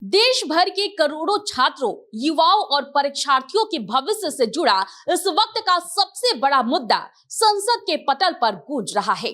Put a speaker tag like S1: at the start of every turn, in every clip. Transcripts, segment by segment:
S1: देश भर के करोड़ों छात्रों, युवाओं और परीक्षार्थियों के भविष्य से जुड़ा इस वक्त का सबसे बड़ा मुद्दा संसद के पटल पर गूंज रहा है।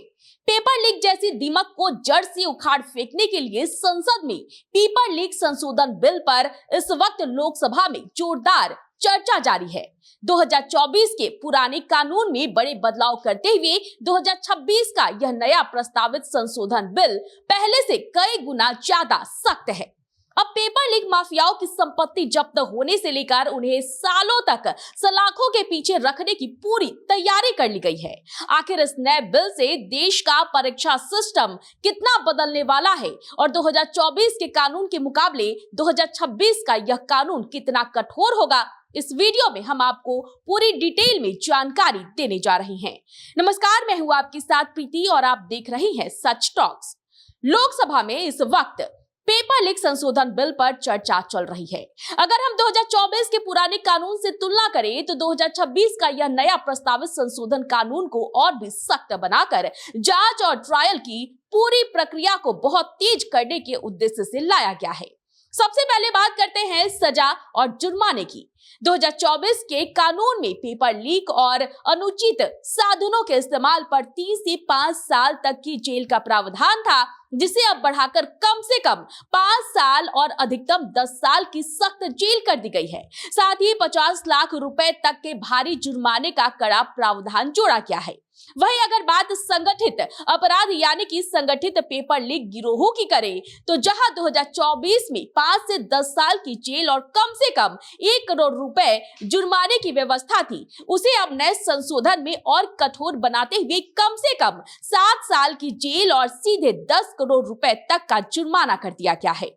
S1: पेपर लीक जैसी दीमक को जड़ से उखाड़ फेंकने के लिए संसद में पेपर लीक संशोधन बिल पर इस वक्त लोकसभा में जोरदार चर्चा जारी है। 2024 के पुराने कानून में बड़े बदलाव करते हुए 2026 का यह नया प्रस्तावित संशोधन बिल पहले से कई गुना ज्यादा सख्त है। अब पेपर लीक माफियाओं की संपत्ति जब्त होने से लेकर उन्हें सालों तक सलाखों के पीछे रखने की पूरी तैयारी कर ली गई है। आखिर इस नए बिल से देश का परीक्षा सिस्टम कितना बदलने वाला है और 2024 के कानून के मुकाबले 2026 का यह कानून कितना कठोर होगा, इस वीडियो में हम आपको पूरी डिटेल में जानकारी देने जा रहे हैं। नमस्कार, मैं हूं आपके साथ प्रीति और आप देख रहे हैं सच टॉक्स। लोकसभा में इस वक्त पेपर लीक संशोधन बिल पर चर्चा चल रही है। अगर हम 2024 के पुराने कानून से तुलना करें तो 2026 का यह नया प्रस्तावित संशोधन कानून को और भी सख्त बनाकर जांच और ट्रायल की पूरी प्रक्रिया को बहुत तेज करने के उद्देश्य से लाया गया है। सबसे पहले बात करते हैं सजा और जुर्माने की। 2024 के कानून में पेपर लीक और अनुचित साधनों के इस्तेमाल पर 3 से 5 साल तक की जेल का प्रावधान था, जिसे अब बढ़ाकर कम से कम 5 साल और अधिकतम 10 साल की सख्त जेल कर दी गई है। साथ ही 50 लाख रुपए तक के भारी जुर्माने का कड़ा प्रावधान जोड़ा गया है। वहीं अगर बात संगठित अपराध यानी कि संगठित पेपर लीक गिरोहों की करें तो जहां 2024 में 5 से 10 साल की जेल और कम से कम 1 करोड़ रुपए जुर्माने की व्यवस्था थी, उसे अब नए संशोधन में और कठोर बनाते हुए कम से कम 7 साल की जेल और सीधे 10 करोड़ रुपए तक का जुर्माना कर दिया गया है।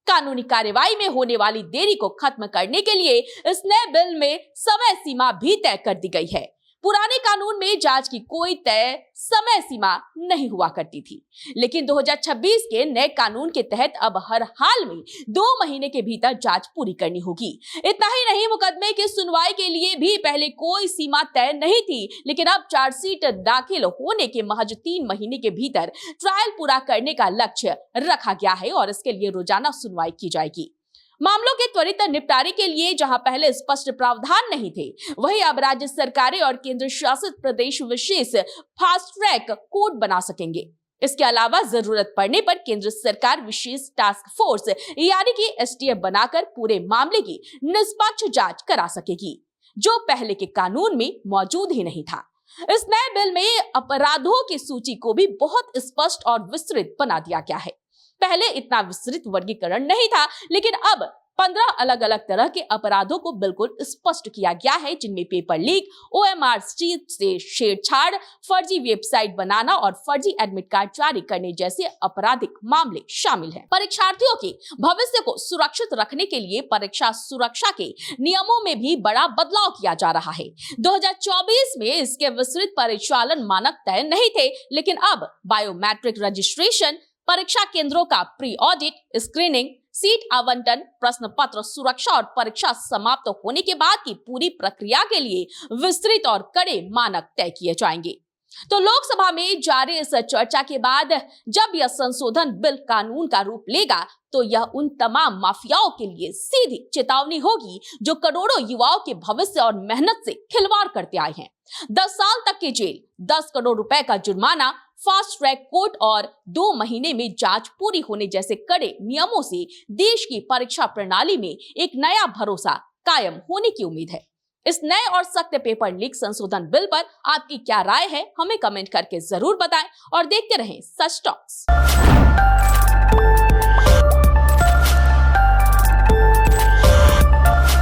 S1: कानूनी कार्यवाही में होने वाली देरी को खत्म करने के लिए इस नए बिल में समय सीमा भी तय कर दी गई है। पुराने कानून में जांच की कोई तय समय सीमा नहीं हुआ करती थी, लेकिन 2026 के नए कानून के तहत अब हर हाल में 2 महीने के भीतर जांच पूरी करनी होगी। इतना ही नहीं, मुकदमे की सुनवाई के लिए भी पहले कोई सीमा तय नहीं थी, लेकिन अब चार्जशीट दाखिल होने के महज 3 महीने के भीतर ट्रायल पूरा करने का लक्ष्य रखा गया है और इसके लिए रोजाना सुनवाई की जाएगी। मामलों के त्वरित निपटारे के लिए जहां पहले स्पष्ट प्रावधान नहीं थे, वहीं अब राज्य सरकारें और केंद्र शासित प्रदेश विशेष फास्ट ट्रैक कोर्ट बना सकेंगे। इसके अलावा जरूरत पड़ने पर केंद्र सरकार विशेष टास्क फोर्स यानी कि एसटीएफ बनाकर पूरे मामले की निष्पक्ष जांच करा सकेगी, जो पहले के कानून में मौजूद ही नहीं था। इस नए बिल में अपराधों की सूची को भी बहुत स्पष्ट और विस्तृत बना दिया गया है। पहले इतना विस्तृत वर्गीकरण नहीं था, लेकिन अब 15 अलग अलग तरह के अपराधों को बिल्कुल स्पष्ट किया गया है, जिनमें पेपर लीक, ओएमआर शीट से छेड़छाड़, फर्जी वेबसाइट बनाना और फर्जी एडमिट कार्ड जारी करने जैसे आपराधिक मामले शामिल हैं। परीक्षार्थियों के भविष्य को सुरक्षित रखने के लिए परीक्षा सुरक्षा के नियमों में भी बड़ा बदलाव किया जा रहा है। 2024 में इसके विस्तृत परिचालन मानक तय नहीं थे, लेकिन अब बायोमेट्रिक रजिस्ट्रेशन, परीक्षा केंद्रों का प्री ऑडिट, स्क्रीनिंग, सीट आवंटन, प्रश्न पत्र सुरक्षा और परीक्षा समाप्त होने के बाद की पूरी प्रक्रिया के लिए विस्तृत और कड़े मानक तय किए जाएंगे। तो लोकसभा में जारी इस चर्चा के बाद जब यह संशोधन बिल कानून का रूप लेगा तो यह उन तमाम माफियाओं के लिए सीधी चेतावनी होगी जो करोड़ों युवाओं के भविष्य और मेहनत से खिलवाड़ करते आए हैं। 10 साल तक की जेल, 10 करोड़ रुपए का जुर्माना, फास्ट ट्रैक कोर्ट और 2 महीने में जांच पूरी होने जैसे कड़े नियमों से देश की परीक्षा प्रणाली में एक नया भरोसा कायम होने की उम्मीद है। इस नए और सख्त पेपर लीक संशोधन बिल पर आपकी क्या राय है, हमें कमेंट करके जरूर बताएं और देखते रहें सच टॉक्स।